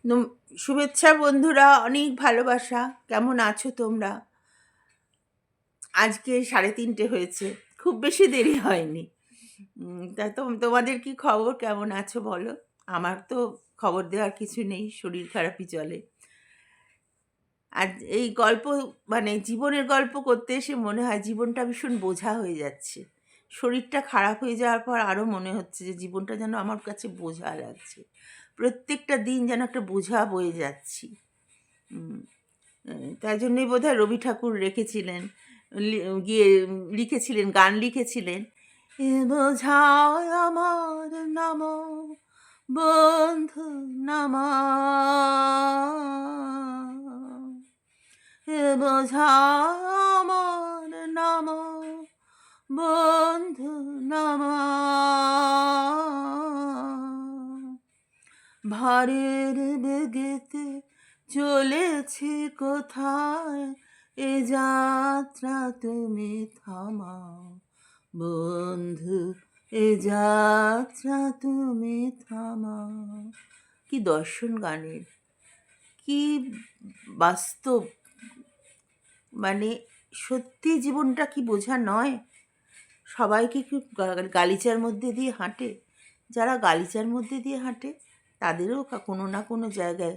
নম শুভেচ্ছা বন্ধুরা, অনেক ভালোবাসা। কেমন আছো তোমরা? আজকে 3:30 হয়েছে। খুব বেশি দেরি হয়নি। তা তোমাদের কি খবর? কেমন আছো বলো? আমার তো খবর দেওয়ার কিছু নেই, শরীর খারাপই চলে। আর এই গল্প জীবনের গল্প করতে এসে মনে হয় জীবনটা ভীষণ বোঝা হয়ে যাচ্ছে। শরীরটা খারাপ হয়ে যাওয়ার পর আরো মনে হচ্ছে যে জীবনটা যেন আমার কাছে বোঝা লাগছে। প্রত্যেকটা দিন যেন একটা বোঝা বয়ে যাচ্ছি। উম তাই জন্যই বোধহয় রবি ঠাকুর রেখেছিলেন, গিয়ে লিখেছিলেন, গান লিখেছিলেন, এ বোঝায় আমার নাম বন্ধু নামা, এ বোঝায় আমার নাম বন্ধু নামা, ভারের বেগেতে চলেছি কোথায়, এ যাত্রা তুমি থামাও বন্ধু, এ যাত্রা তুমি থামাও। কি দর্শন গানের, কি বাস্তব! মানে সত্যি জীবনটা কি বোঝা নয়? সবাইকে কি গালিচার মধ্যে দিয়ে হাঁটে? যারা গালিচার মধ্যে দিয়ে হাঁটে তাদেরও কোনো না কোনো জায়গায়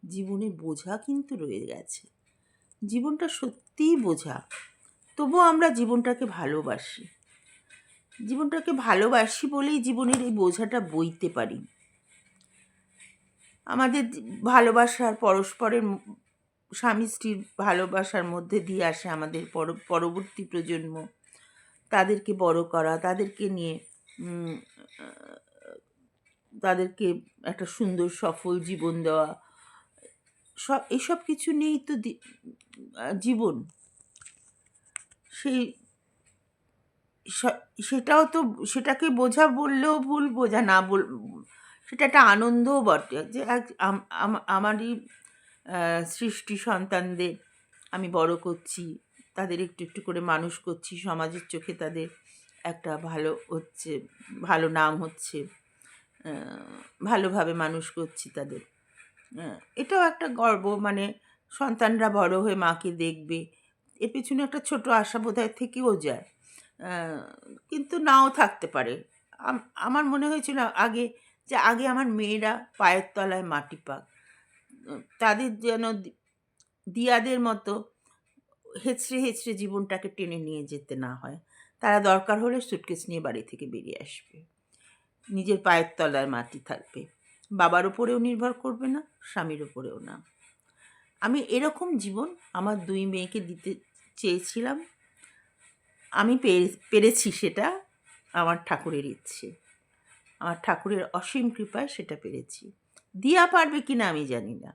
জীবনে বোঝা কিন্তু রয়ে গেছে। জীবনটা সত্যিই বোঝা, তবুও আমরা জীবনটাকে ভালোবাসি। জীবনটাকে ভালোবাসি বলেই জীবনের এই বোঝাটা বইতে পারি। আমাদের ভালোবাসার পরস্পরের স্বামী স্ত্রীর ভালোবাসার মধ্যে দিয়ে আসে আমাদের পরবর্তী প্রজন্ম। তাদেরকে বড় করা, তাদেরকে নিয়ে উম, আহ, তাদেরকে একটা সুন্দর সফল জীবন দেওয়া, এসব কিছু নিয়েই তো জীবন। সেই সেটাও তো, সেটাকে বোঝা বললেও ভুল, বোঝা না সেটা একটা আনন্দও বটে যে আমারই সৃষ্টি সন্তানদের আমি বড় করছি, তাদের একটু একটু করে মানুষ করছি, সমাজের চোখে তাদের একটা ভালো হচ্ছে, ভালো নাম হচ্ছে, ভালোভাবে মানুষ করছি তাদের। এটাও একটা গর্ব, সন্তানরা বড় হয়ে মাকে দেখবে, এর পেছনে একটা ছোট আশা বোধহয় থেকেও যায়। আহ, কিন্তু নাও থাকতে পারে। আমার মনে হয়েছিল আগে যে আগে আমার মেয়েরা পায়ের তলায় মাটি পাক, তাদের যেন দিয়াদের মতো হেঁচড়ে হেঁচড়ে জীবনটাকে টেনে নিয়ে যেতে না হয়। তারা দরকার হলে সুটকেস নিয়ে বাড়ি থেকে বেরিয়ে আসবে, নিজের পায়ের তলায় মাটি থাকবে, বাবার উপরেও নির্ভর করবে না, স্বামীর উপরেও না। আমি এরকম জীবন আমার 2 মেয়েকে দিতে চেয়েছিলাম। আমি পেরেছি সেটা, আমার ঠাকুরের ইচ্ছে, আমার ঠাকুরের অসীম কৃপায় সেটা পেরেছি। দিয়া পারবে কিনা আমি জানি না।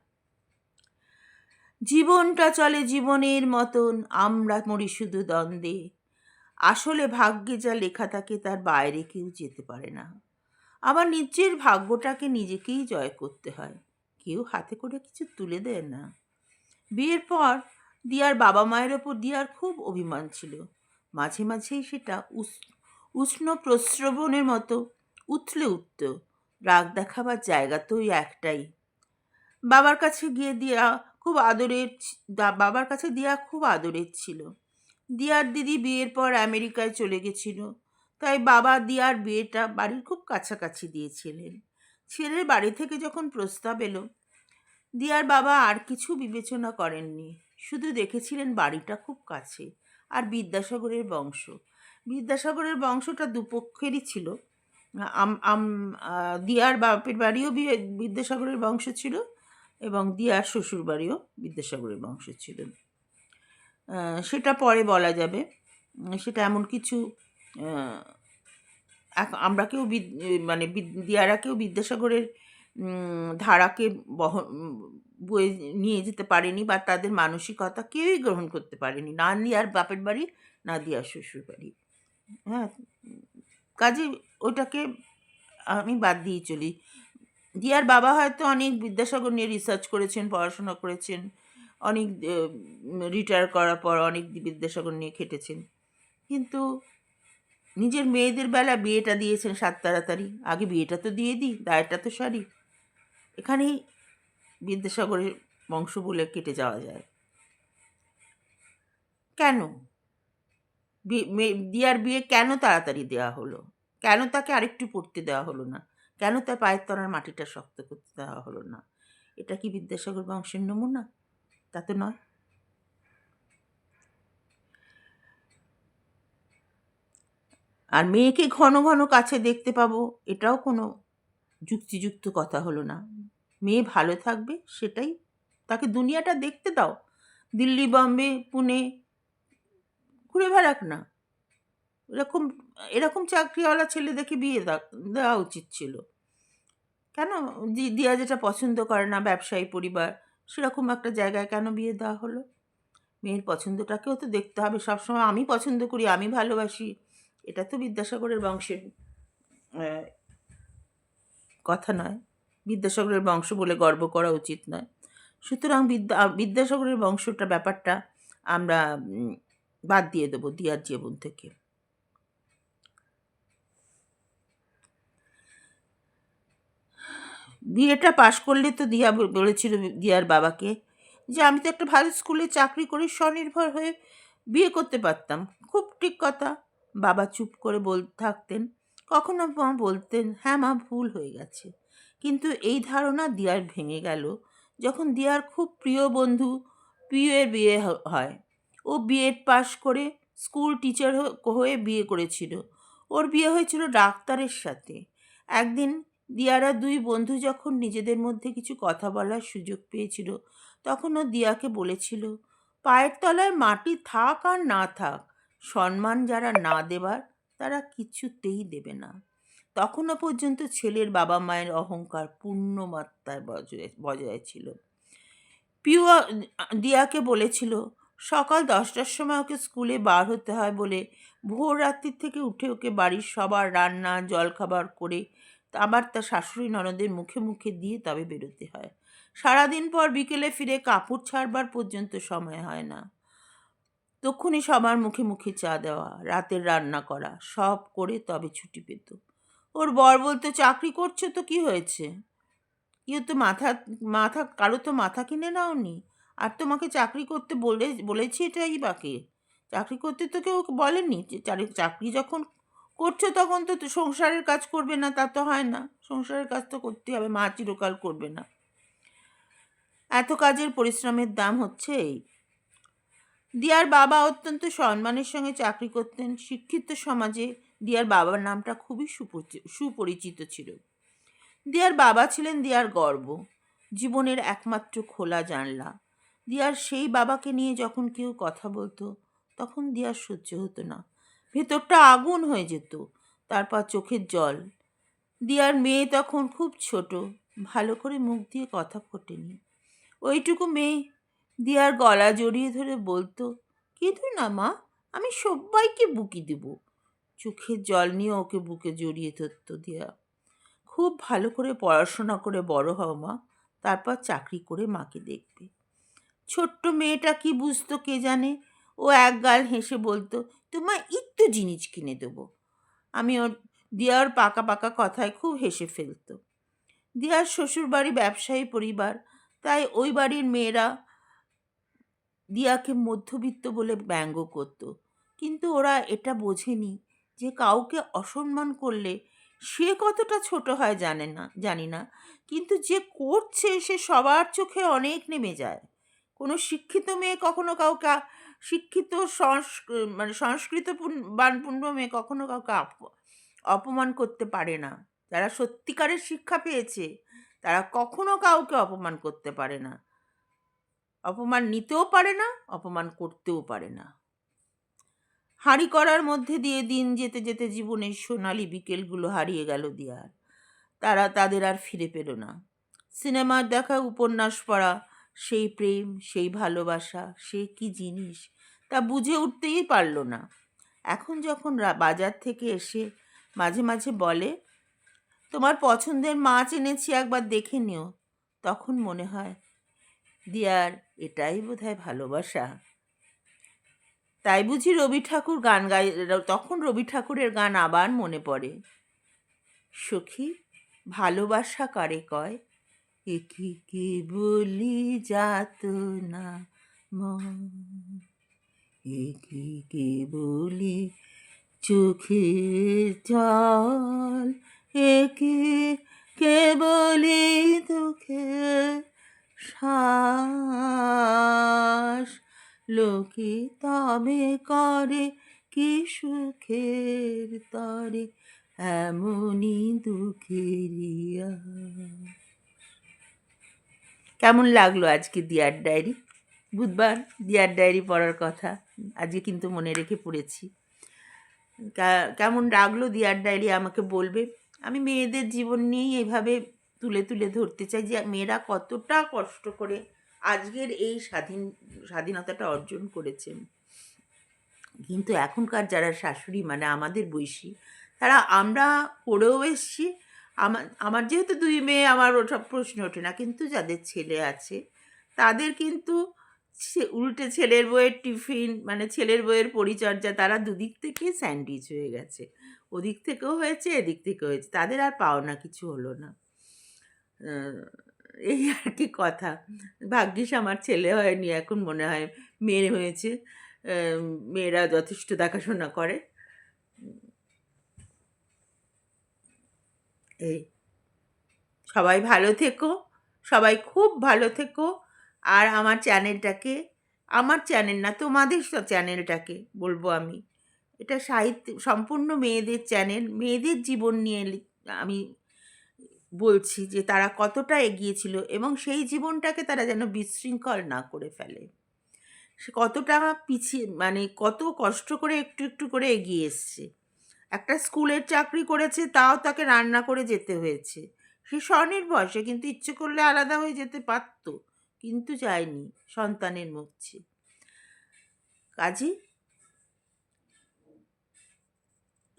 জীবনটা চলে জীবনের মতন, আমরা মরি শুধু দ্বন্দ্বে। আসলে ভাগ্যে যা লেখা থাকে তার বাইরে কেউ যেতে পারে না। আবার নিজের ভাগ্যটাকে নিজেকেই জয় করতে হয়, কেউ হাতে করে কিছু তুলে দেয় না। বিয়ের পর দিয়ার বাবা মায়ের ওপর দিয়ার খুব অভিমান ছিল। মাঝে মাঝেই সেটা উষ্ণ প্রস্রবণের মতো উথলে উঠত। রাগ দেখাবার জায়গা তো ওই একটাই। বাবার কাছে গিয়ে দিয়া খুব আদরের বাবার কাছে দিয়া খুব আদরের ছিল। দিয়ার দিদি বিয়ের পর আমেরিকায় চলে গেছিল, তাই বাবা দিয়ার বিয়েটা বাড়ির খুব কাছাকাছি দিয়েছিলেন। ছেলের বাড়ি থেকে যখন প্রস্তাব এলো, দিয়ার বাবা আর কিছু বিবেচনা করেননি, শুধু দেখেছিলেন বাড়িটা খুব কাছে আর বিদ্যাসাগরের বংশ। বিদ্যাসাগরের বংশটা দুপক্ষেরই ছিল। দিয়ার বাপের বাড়িও বিদ্যাসাগরের বংশ ছিল, এবং দিয়ার শ্বশুর বাড়িও বিদ্যাসাগরের বংশ ছিল। সেটা পরে বলা যাবে। সেটা এমন কিছু আহ, আমরা কেউ দিয়ারা কেউ বিদ্যাসাগরের ধারাকে বয়ে নিয়ে যেতে পারেনি, বা তাদের মানসিকতা কেউই গ্রহণ করতে পারেনি, না দিয়ার বাপের বাড়ি না দিয়ার শ্বশুর বাড়ি। হ্যাঁ, কাজে ওটাকে আমি বাদ দিয়ে চলি। দিয়ার বাবা হয়তো অনেক বিদ্যাসাগর নিয়ে রিসার্চ করেছেন, পড়াশোনা করেছেন, অনেক রিটায়ার করার পর অনেক বিদ্যাসাগর নিয়ে খেটেছেন, কিন্তু নিজের মেয়েদের বেলা বিয়েটা দিয়েছেন সাত তাড়াতাড়ি। আগে বিয়েটা তো দিয়ে দিই, দায়টা তো সারি। এখানেই বিদ্যাসাগরের বংশ বলে কেটে যাওয়া যায়? কেন? দিয়ার বিয়ে কেন তাড়াতাড়ি দেওয়া হলো? কেন তাকে আরেকটু পড়তে দেওয়া হলো না? কেন তার পায়ের তলার মাটিটা শক্ত করতে দেওয়া হলো না? এটা কি বিদ্যাসাগর বংশের নমুনা? তা তো নয়। আর মেয়েকে ঘন ঘন কাছে দেখতে পাবো, এটাও কোনো যুক্তিযুক্ত কথা হলো না। মেয়ে ভালো থাকবে, সেটাই, তাকে দুনিয়াটা দেখতে দাও। দিল্লি, বম্বে, পুনে ঘুরে বেড়াক না। এরকম এরকম চাকরিওয়ালা ছেলে দেখে বিয়ে দেওয়া উচিত ছিল। কেন? দিয়া যেটা পছন্দ করে না, ব্যবসায়ী পরিবার, সেরকম একটা জায়গায় কেন বিয়ে দেওয়া হলো? মেয়ের পছন্দটাকেও তো দেখতে হবে সবসময়। আমি পছন্দ করি, আমি ভালোবাসি, এটা তো বিদ্যাসাগরের বংশের আহ, কথা নয়। বিদ্যাসাগরের বংশ বলে গর্ব করা উচিত নয়। সুতরাং বিদ্যাসাগরের বংশটা ব্যাপারটা আমরা বাদ দিয়ে দেবো দিয়ার জীবন থেকে। বিয়েটা পাশ করলে তো দিয়া বলেছিল দিয়ার বাবাকে যে আমি তো একটা ভালো স্কুলে চাকরি করে স্বনির্ভর হয়ে বিয়ে করতে পারতাম। খুব ঠিক কথা। বাবা চুপ করে থাকতেন। কখনো মা বলতেন, হ্যাঁ মা, ভুল হয়ে গেছে। কিন্তু এই ধারণা দিয়ার ভেঙে গেল যখন দিয়ার খুব প্রিয় বন্ধু পিউয়ের বিয়ে হয়। ও বিএড পাশ করে স্কুল টিচার হয়ে বিয়ে করেছিল। ওর বিয়ে হয়েছিল ডাক্তারের সাথে। একদিন দিয়ারা দুই বন্ধু যখন নিজেদের মধ্যে কিছু কথা বলার সুযোগ পেয়েছিল, তখন ও দিয়াকে বলেছিল, পায়ের তলায় মাটি থাক আর না থাক, সম্মান যারা না দেবার তারা কিছুতেই দেবে না। তখনও পর্যন্ত ছেলের বাবা মায়ের অহংকার পূর্ণ মাত্রায় বজায় ছিল। পিউ দিয়াকে বলেছিল সকাল 10টার সময় ওকে স্কুলে বার হতে হয় বলে ভোর রাত্রির থেকে উঠে ওকে বাড়ির সবার রান্না জলখাবার করে আবার তার শাশুড়ি ননদের মুখে মুখে দিয়ে তবে বেরোতে হয়। সারাদিন পর বিকেলে ফিরে কাপড় ছাড়বার পর্যন্ত সময় হয় না। তক্ষুনি সবার মুখে মুখে চা দেওয়া, রাতের রান্না করা, সব করে তবে ছুটি পেত। ওর বর বলতো, চাকরি করছো তো কি হয়েছে? কেউ তো মাথা মাথা কারো তো মাথা কিনে নাওনি। আর তোমাকে চাকরি করতে বলেছি এটাই বাকি। চাকরি করতে তো কেউ বলেনি যে চাকরি যখন করছো তখন তো সংসারের কাজ করবে না, তা তো হয় না। সংসারের কাজ তো করতেই হবে, মা চিরকাল করবে না। এত কাজের পরিশ্রমের দাম হচ্ছে এই। দিয়ার বাবা অত্যন্ত সম্মানের সঙ্গে চাকরি করতেন। শিক্ষিত সমাজে দিয়ার বাবার নামটা খুবই সুপরিচিত ছিল। দিয়ার বাবা ছিলেন দিয়ার গর্ব, জীবনের একমাত্র খোলা জানলা। দিয়ার সেই বাবাকে নিয়ে যখন কেউ কথা বলতো, তখন দিয়ার সহ্য হতো না। ভেতরটা আগুন হয়ে যেত। তারপর চোখের জল। দিয়ার মেয়ে তখন খুব ছোট, ভালো করে মুখ দিয়ে কথা ফোটেনি। ওইটুকু মেয়ে দিয়ার গলা জড়িয়ে ধরে বলতো, কেঁদো না মা, আমি সবাইকে বুকি দেব। চোখের জল নিয়ে ওকে বুকে জড়িয়ে ধরত দিয়া। খুব ভালো করে পড়াশোনা করে বড় হও মা, তারপর চাকরি করে মাকে দেখবে। ছোট্ট মেয়েটা কি বুঝতো কে জানে। ও একগাল হেসে বলতো, তোমায় একটু জিনিস কিনে দেবো। আমি ওর দিয়ার পাকা পাকা কথায় খুব হেসে ফেলতো। দিয়ার শ্বশুরবাড়ি ব্যবসায়ী পরিবার, তাই ওই বাড়ির মেয়েরা দিয়াকে মধ্যবিত্ত বলে ব্যঙ্গ করত। কিন্তু ওরা এটা বোঝেনি যে কাউকে অসম্মান করলে সে কতটা ছোট হয় জানি না, কিন্তু যে করছে সে সবার চোখে অনেক নেমে যায়। কোনো শিক্ষিত মেয়ে কখনো কাউকে শিক্ষিত মানে সংস্কৃত বানপূর্ণ মেয়ে কখনো কাউকে অপমান করতে পারে না। যারা সত্যিকারের শিক্ষা পেয়েছে তারা কখনো কাউকে অপমান করতে পারে না। অপমান নিতেও পারে না, অপমান করতেও পারে না। হাঁড়ি করার মধ্যে দিয়ে দিন যেতে যেতে জীবনের সোনালি বিকেলগুলো হারিয়ে গেল দিয়ার। তাদের আর ফিরে পেল না। সিনেমার দেখা, উপন্যাস পড়া, সেই প্রেম, সেই ভালোবাসা, সে কি জিনিস তা বুঝে উঠতেই পারল না। এখন যখন বাজার থেকে এসে মাঝে মাঝে বলে, তোমার পছন্দের মাছ এনেছি, একবার দেখে নিও, তখন মনে হয় দিয়ার এটাই বোধহয় ভালোবাসা। তাই বুঝি রবি ঠাকুর গান গাই। তখন রবি ঠাকুরের গান আবার মনে পড়ে, সখী ভালোবাসা কারে কয়, একি কে বলি যাতনা মন, একি কে বলি চোখের জল, একি কে বলি দুঃখের শ্বাস, লোকে তবে করে কি সুখের তরে এমনই দুঃখেরই আশ। কেমন লাগলো আজকে ডিয়ার ডায়েরি? বুধবার ডিয়ার ডায়েরি পড়ার কথা, আজকে কিন্তু মনে রেখে পড়েছি। কেমন লাগলো ডিয়ার ডায়েরি আমাকে বলবে। আমি মেয়েদের জীবন নিয়েই এইভাবে তুলে তুলে ধরতে চাই যে মেয়েরা কতটা কষ্ট করে আজকের এই স্বাধীনতাটা অর্জন করেছেন। কিন্তু এখনকার যারা শাশুড়ি মানে আমাদের বয়সী, তারা আমরা পড়েও এসছি। আমার যেহেতু 2 মেয়ে, আমার ওসব প্রশ্ন ওঠে না, কিন্তু যাদের ছেলে আছে তাদের কিন্তু উল্টে ছেলের বউয়ের টিফিন মানে ছেলের বউয়ের পরিচর্যা, তারা দুদিক থেকে স্যান্ডউইচ হয়ে গেছে, ওদিক থেকেও হয়েছে এদিক থেকেও হয়েছে, তাদের আর পাওনা কিছু হলো না। এই আর কি কথা। ভাগ্যিস আমার ছেলে হয়নি, এখন মনে হয় মেয়ে হয়েছে। মেয়েরা যথেষ্ট দেখাশোনা করে। এই সবাই ভালো থেকো, সবাই খুব ভালো থেকো। আর আমার চ্যানেলটাকে, আমার চ্যানেল না তোমাদের চ্যানেলটাকে বলবো আমি, এটা সাহিত্য সম্পূর্ণ মেয়েদের চ্যানেল, মেয়েদের জীবন নিয়ে আমি বলছি যে তারা কতটা এগিয়েছিল এবং সেই জীবনটাকে তারা যেন বিশৃঙ্খল না করে ফেলে। সে কতটা পিছিয়ে মানে কত কষ্ট করে একটু একটু করে এগিয়ে এসছে। একটা স্কুলের চাকরি করেছে, তাও তাকে রান্না করে যেতে হয়েছে। সে স্বনির্ভর, সে কিন্তু ইচ্ছে করলে আলাদা হয়ে যেতে পারত, কিন্তু যায়নি সন্তানের মধ্যে। কাজে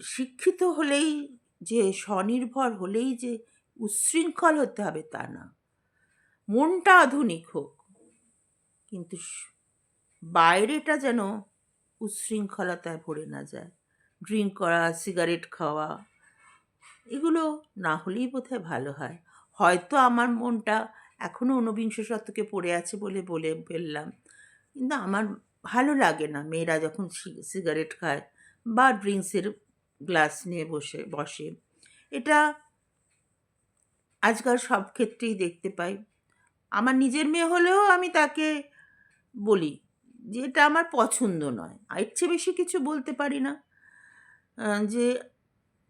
শিক্ষিত হলেই যে স্বনির্ভর হলেই যে উচ্ছৃঙ্খল হতে হবে তা না। মনটা আধুনিক হোক, কিন্তু বাইরেটা যেন উচ্ছৃঙ্খলতায় ভরে না যায়। ড্রিঙ্ক করা, সিগারেট খাওয়া, এগুলো না হলেই বোধহয় ভালো হয়। হয়তো আমার মনটা এখনও ঊনবিংশ শতকে পড়ে আছে বলে বলে ফেললাম, কিন্তু আমার ভালো লাগে না মেয়েরা যখন সিগারেট খায় বা ড্রিঙ্কসের গ্লাস নিয়ে বসে। এটা আজকাল সব ক্ষেত্রেই দেখতে পাই। আমার নিজের মেয়ে হলেও আমি তাকে বলি যে এটা আমার পছন্দ নয়। এর চেয়ে বেশি কিছু বলতে পারি না। যে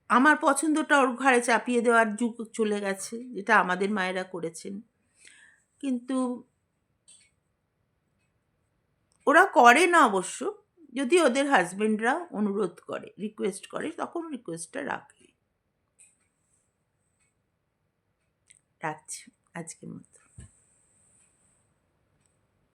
আমার পছন্দটা ওর ঘাড়ে চাপিয়ে দেওয়ার যুগ চলে গেছে, যেটা আমাদের মায়েরা করেছেন। কিন্তু ওরা করে না অবশ্য, যদি ওদের হাজবেন্ডরা অনুরোধ করে, রিকোয়েস্ট করে, তখন রিকোয়েস্টটা রাখে। রাখছি আজকের মতো।